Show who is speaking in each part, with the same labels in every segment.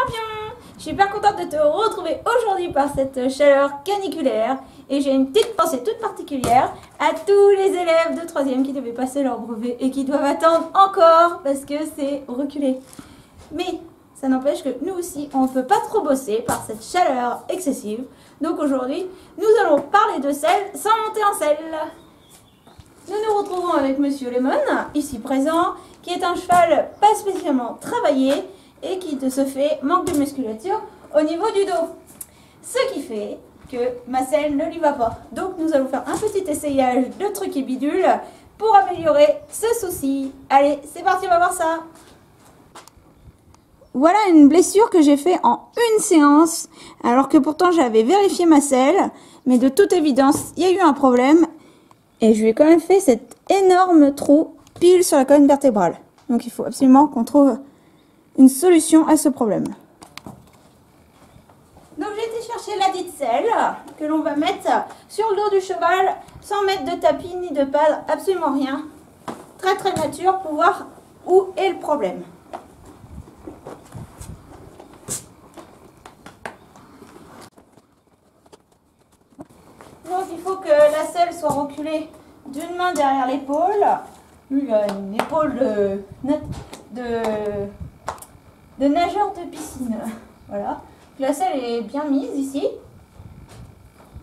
Speaker 1: champion! Je suis hyper contente de te retrouver aujourd'hui par cette chaleur caniculaire. Et j'ai une petite pensée toute particulière à tous les élèves de 3e qui devaient passer leur brevet et qui doivent attendre encore parce que c'est reculé. Mais ça n'empêche que nous aussi, on ne peut pas trop bosser par cette chaleur excessive. Donc aujourd'hui, nous allons parler de sel sans monter en sel. Nous nous retrouvons avec Monsieur Lemon, ici présent, qui est un cheval pas spécialement travaillé et qui de ce fait manque de musculature au niveau du dos. Ce qui fait que ma selle ne lui va pas. Donc nous allons faire un petit essayage de trucs et bidules pour améliorer ce souci. Allez, c'est parti, on va voir ça. Voilà une blessure que j'ai fait en une séance, alors que pourtant j'avais vérifié ma selle, mais de toute évidence, il y a eu un problème et je lui ai quand même fait cet énorme trou pile sur la colonne vertébrale. Donc il faut absolument qu'on trouve une solution à ce problème. Donc j'ai été chercher la dite selle que l'on va mettre sur le dos du cheval sans mettre de tapis ni de pad, absolument rien. Très très nature pour voir où est le problème. Donc il faut que la selle soit reculée d'une main derrière l'épaule. Lui, une épaule de nageur de piscine. Voilà. La selle est bien mise ici.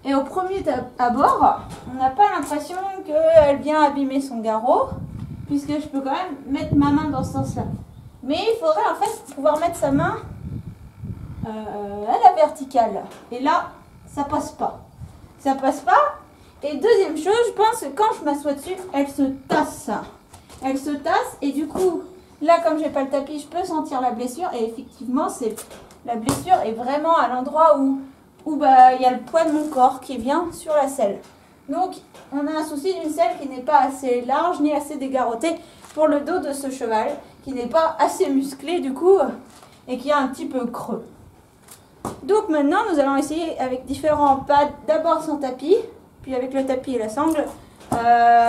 Speaker 1: Et au premier abord, on n'a pas l'impression qu'elle vient abîmer son garrot, puisque je peux quand même mettre ma main dans ce sens-là. Mais il faudrait en fait pouvoir mettre sa main à la verticale. Et là, ça passe pas. Ça passe pas. Et deuxième chose, je pense que quand je m'assois dessus, elle se tasse. Elle se tasse et du coup, là comme j'ai pas le tapis, je peux sentir la blessure. Et effectivement, la blessure est vraiment à l'endroit où il y a le poids de mon corps qui vient sur la selle. Donc, on a un souci d'une selle qui n'est pas assez large ni assez dégarottée pour le dos de ce cheval, qui n'est pas assez musclé du coup et qui est un petit peu creux. Donc maintenant, nous allons essayer avec différents pads, d'abord sans tapis, puis avec le tapis et la sangle,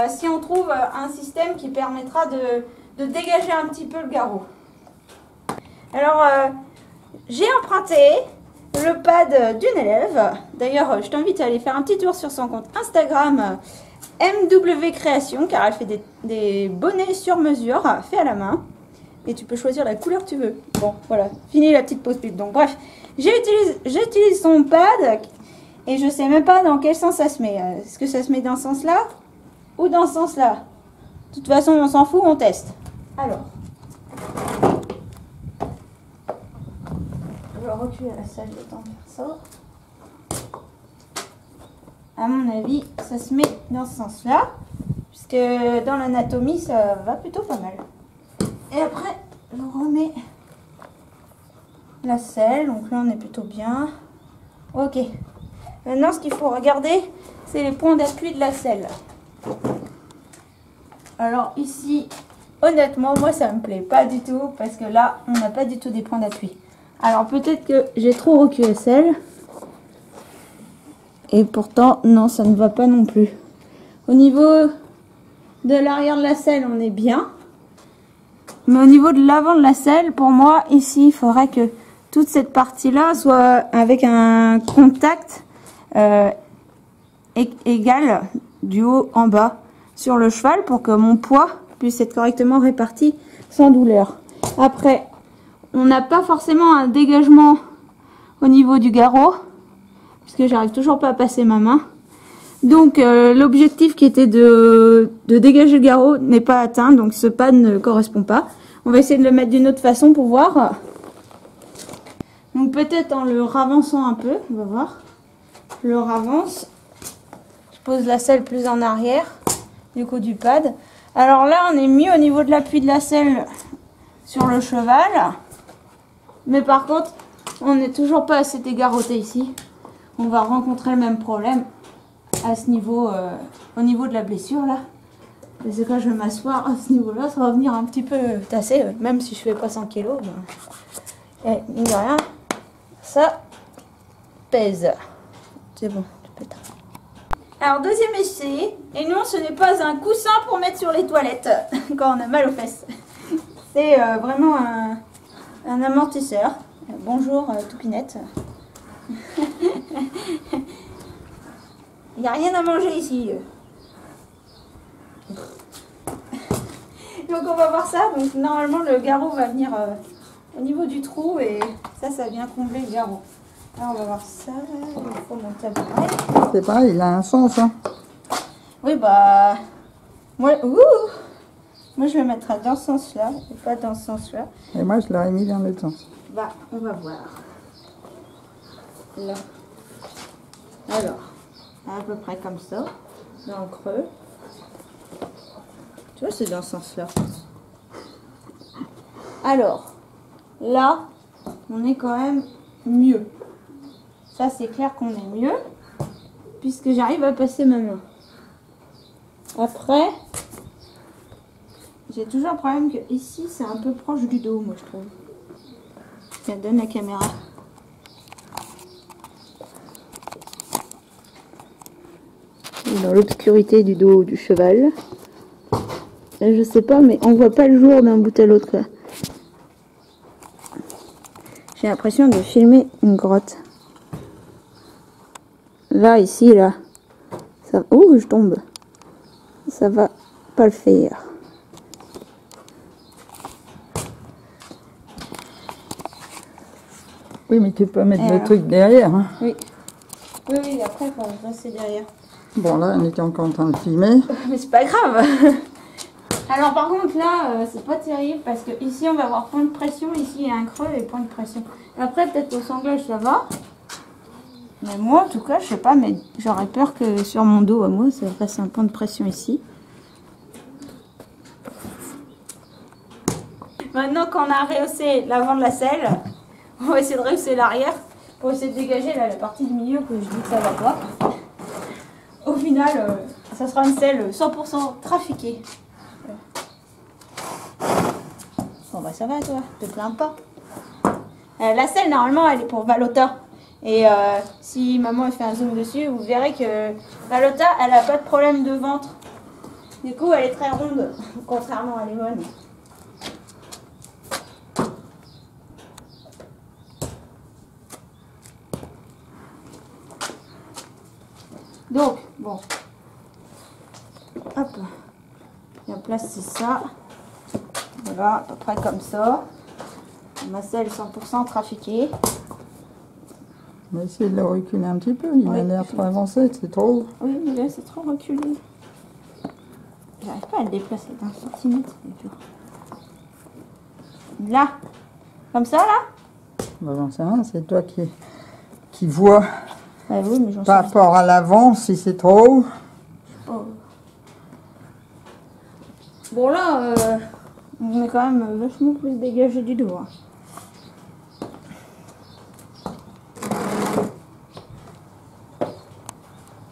Speaker 1: si on trouve un système qui permettra de dégager un petit peu le garrot. Alors, j'ai emprunté le pad d'une élève. D'ailleurs, je t'invite à aller faire un petit tour sur son compte Instagram MW Création, car elle fait des bonnets sur mesure, faits à la main. Et tu peux choisir la couleur que tu veux. Bon, voilà, fini la petite pause pub. Donc bref, j'utilise son pad et je sais même pas dans quel sens ça se met. Est-ce que ça se met dans ce sens-là ou dans ce sens-là? De toute façon, on s'en fout, on teste. Alors, je vais reculer la salle de temps de faire ça. À mon avis, ça se met dans ce sens-là, puisque dans l'anatomie, ça va plutôt pas mal. Et après, je remets la selle. Donc là, on est plutôt bien. Ok. Maintenant, ce qu'il faut regarder, c'est les points d'appui de la selle. Alors ici, honnêtement, moi, ça me plaît pas du tout, parce que là, on n'a pas du tout des points d'appui. Alors peut-être que j'ai trop reculé la selle. Et pourtant, non, ça ne va pas non plus. Au niveau de l'arrière de la selle, on est bien. Mais au niveau de l'avant de la selle, pour moi, ici, il faudrait que toute cette partie-là soit avec un contact égal du haut en bas sur le cheval pour que mon poids puisse être correctement réparti sans douleur. Après, on n'a pas forcément un dégagement au niveau du garrot, puisque j'arrive toujours pas à passer ma main. Donc l'objectif qui était de dégager le garrot n'est pas atteint, donc ce pad ne correspond pas. On va essayer de le mettre d'une autre façon pour voir. Donc peut-être en le ravançant un peu, on va voir. Je le ravance. Je pose la selle plus en arrière, du coup du pad. Alors là on est mieux au niveau de l'appui de la selle sur le cheval. Mais par contre, on n'est toujours pas assez dégarroté ici. On va rencontrer le même problème à ce niveau, au niveau de la blessure là. Parce que quand je vais m'asseoir à ce niveau-là, ça va venir un petit peu tasser, même si je fais pas 100 kg. Ben... Et mine de rien, ça pèse. C'est bon, tu peux t'arrêter. Alors deuxième essai, et non, ce n'est pas un coussin pour mettre sur les toilettes quand on a mal aux fesses. C'est vraiment un amortisseur. Bonjour Toupinette. Il n'y a rien à manger ici. Donc on va voir ça. Donc normalement le garrot va venir au niveau du trou et ça vient combler le garrot. Alors on va voir ça. Il faut mon tabouret.
Speaker 2: C'est pareil, il a un sens. Hein.
Speaker 1: Oui bah moi, moi je vais mettre dans ce sens-là et pas dans ce sens-là.
Speaker 2: Et moi je l'aurais mis dans l'autre sens.
Speaker 1: Bah on va voir. Là. Alors, à peu près comme ça, dans le creux. Tu vois, c'est dans ce sens-là. Alors, là, on est quand même mieux. Ça, c'est clair qu'on est mieux, puisque j'arrive à passer ma main. Après, j'ai toujours le problème que ici, c'est un peu proche du dos, moi, je trouve. Tiens, donne la caméra. Dans l'obscurité du dos du cheval. Là, je sais pas, mais on voit pas le jour d'un bout à l'autre. J'ai l'impression de filmer une grotte. Là, ici, là. Ça... Oh, je tombe. Ça va pas le faire.
Speaker 2: Oui, mais tu peux mettre le truc derrière. Hein.
Speaker 1: Oui. Oui, après, il faut passer derrière.
Speaker 2: Bon, là, on était encore en train de filmer.
Speaker 1: Mais c'est pas grave. Alors, par contre, là, c'est pas terrible parce que ici, on va avoir point de pression. Ici, il y a un creux et point de pression. Après, peut-être au sanglage, ça va. Mais moi, en tout cas, je sais pas, mais j'aurais peur que sur mon dos, à moi, ça fasse un point de pression ici. Maintenant qu'on a rehaussé l'avant de la selle, on va essayer de rehausser l'arrière pour essayer de dégager là, la partie du milieu que je dis que ça va pas. Au final, ça sera une selle 100% trafiquée. Bon bah ça va toi, te plains pas. La selle normalement elle est pour Valota. Et si maman elle fait un zoom dessus, vous verrez que Valota elle a pas de problème de ventre. Du coup elle est très ronde, contrairement à Lemon. Donc, bon. Hop. La place, c'est ça. Voilà, à peu près comme ça. Ma selle 100% trafiquée.
Speaker 2: On va essayer de le reculer un petit peu. Il a l'air trop avancé, c'est trop.
Speaker 1: Oui, mais là, c'est trop reculé. J'arrive pas à le déplacer d'un centimètre. Là. Comme ça, là.
Speaker 2: Bah, j'en sais rien, c'est toi qui vois.
Speaker 1: Ah oui, mais
Speaker 2: par rapport à l'avant, si c'est trop.
Speaker 1: Oh. Bon là, on est quand même vachement plus dégagé du dos. Hein.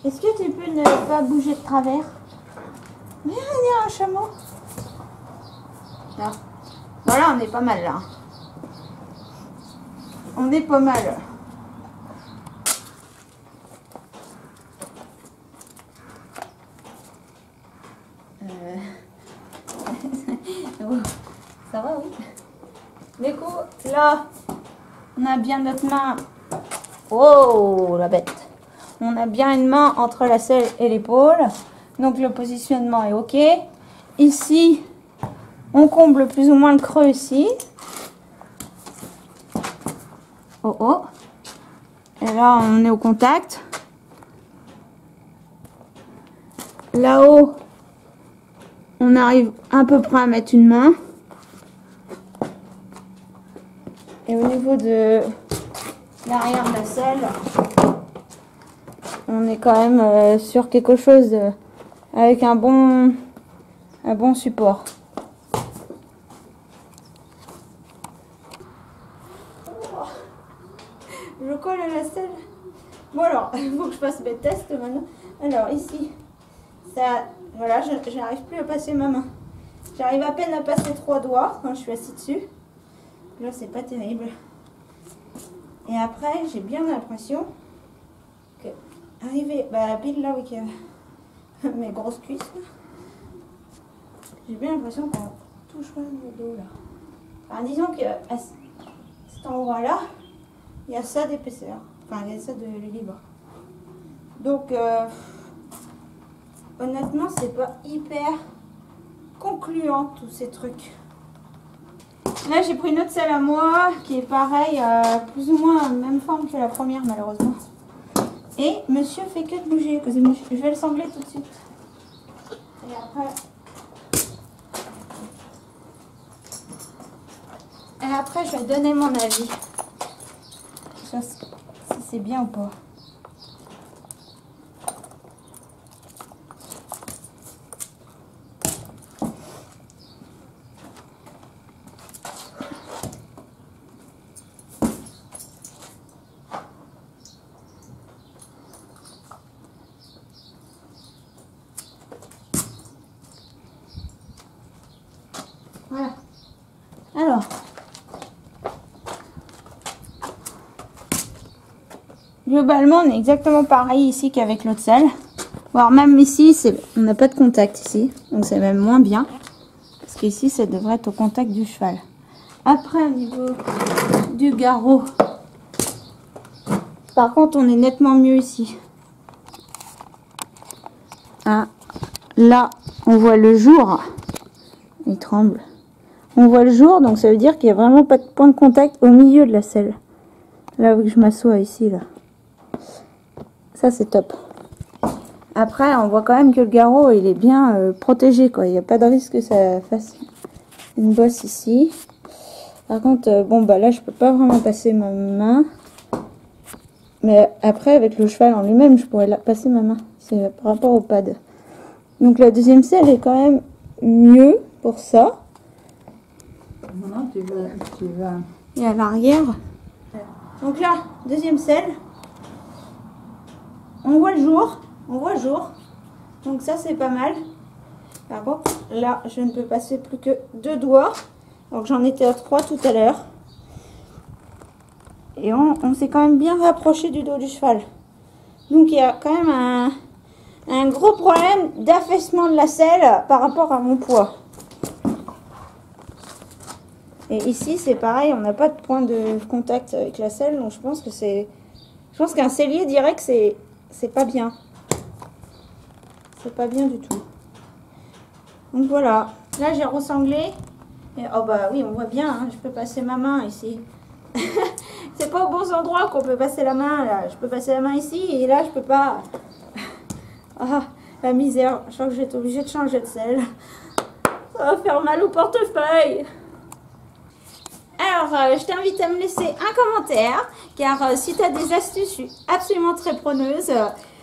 Speaker 1: Est-ce que tu peux ne pas bouger de travers? Viens, il y a un chameau. Là. Voilà, on est pas mal là. On est pas mal. Ça va, oui. Du coup, là, on a bien notre main. Oh, la bête. On a bien une main entre la selle et l'épaule. Donc, le positionnement est OK. Ici, on comble plus ou moins le creux ici. Oh, oh. Et là, on est au contact. Là-haut, on arrive à peu près à mettre une main. Et au niveau de l'arrière de la selle, on est quand même sur quelque chose avec un bon support. Je colle à la selle. Bon alors, il faut que je fasse mes tests maintenant. Alors ici, ça, voilà, je n'arrive plus à passer ma main. J'arrive à peine à passer 3 doigts quand je suis assis dessus. Là, c'est pas terrible. Et après, j'ai bien l'impression que arriver, pile là où il y a mes grosses cuisses, j'ai bien l'impression qu'on touche le dos là. Alors, disons que cet endroit-là, il y a ça d'épaisseur. Enfin, il y a ça de libre. Donc, honnêtement, c'est pas hyper concluant tous ces trucs. Là, j'ai pris une autre selle à moi qui est pareil, plus ou moins même forme que la première, malheureusement. Et monsieur fait que de bouger. Je vais le sangler tout de suite. Et après, je vais donner mon avis. Si c'est bien ou pas. Voilà. Alors. Globalement, on est exactement pareil ici qu'avec l'autre selle. Voire même ici, on n'a pas de contact ici. Donc c'est même moins bien. Parce qu'ici, ça devrait être au contact du cheval. Après, au niveau du garrot. Par contre, on est nettement mieux ici. Ah, là, on voit le jour. Il tremble. On voit le jour, donc ça veut dire qu'il n'y a vraiment pas de point de contact au milieu de la selle. Là où je m'assois ici, là. Ça, c'est top. Après, on voit quand même que le garrot, il est bien protégé, quoi. Il n'y a pas de risque que ça fasse une bosse ici. Par contre, bon, bah là, je peux pas vraiment passer ma main. Mais après, avec le cheval en lui-même, je pourrais passer ma main. C'est par rapport au pad. Donc, la deuxième selle est quand même mieux pour ça.
Speaker 2: Non, tu vas...
Speaker 1: Et à l'arrière. Donc là, deuxième selle. On voit le jour. On voit le jour. Donc ça, c'est pas mal. Par contre, là, je ne peux passer plus que 2 doigts. Donc j'en étais à 3 tout à l'heure. Et on s'est quand même bien rapproché du dos du cheval. Donc il y a quand même un gros problème d'affaissement de la selle par rapport à mon poids. Et ici, c'est pareil, on n'a pas de point de contact avec la selle. Donc je pense que je pense qu'un sellier dirait que c'est pas bien. C'est pas bien du tout. Donc voilà. Là, j'ai ressanglé. Et, oh bah oui, on voit bien, hein, je peux passer ma main ici. C'est pas aux bons endroits qu'on peut passer la main, là. Je peux passer la main ici et là, je peux pas. Ah, la misère. Je crois que je vais être obligée de changer de selle. Ça va faire mal au portefeuille. Alors, je t'invite à me laisser un commentaire, car si tu as des astuces, je suis absolument très preneuse.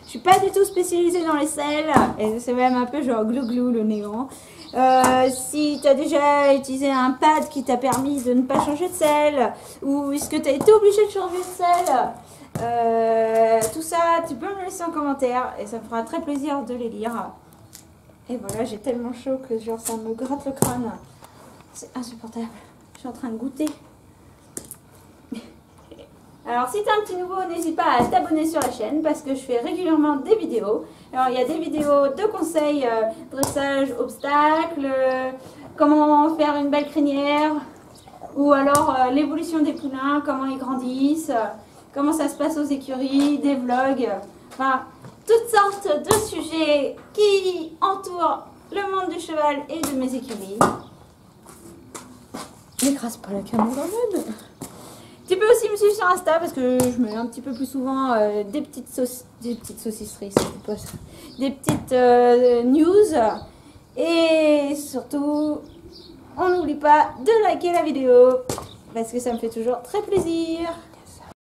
Speaker 1: Je suis pas du tout spécialisée dans les selles, et c'est même un peu genre glou-glou le néant. Si tu as déjà utilisé un pad qui t'a permis de ne pas changer de selle, ou est-ce que tu as été obligé de changer de selle, tout ça, tu peux me laisser en commentaire, et ça me fera très plaisir de les lire. Et voilà, j'ai tellement chaud que genre ça me gratte le crâne. C'est insupportable. Je suis en train de goûter. Alors, si tu es un petit nouveau, n'hésite pas à t'abonner sur la chaîne parce que je fais régulièrement des vidéos. Alors, il y a des vidéos de conseils, dressage, obstacles, comment faire une belle crinière, ou alors l'évolution des poulains, comment ils grandissent, comment ça se passe aux écuries, des vlogs, enfin, toutes sortes de sujets qui entourent le monde du cheval et de mes écuries. N'écrase pas la caméra, même. Tu peux aussi me suivre sur Insta parce que je mets un petit peu plus souvent des petites saucisseries, c'est pas ça. Des petites news. Et surtout, on n'oublie pas de liker la vidéo parce que ça me fait toujours très plaisir.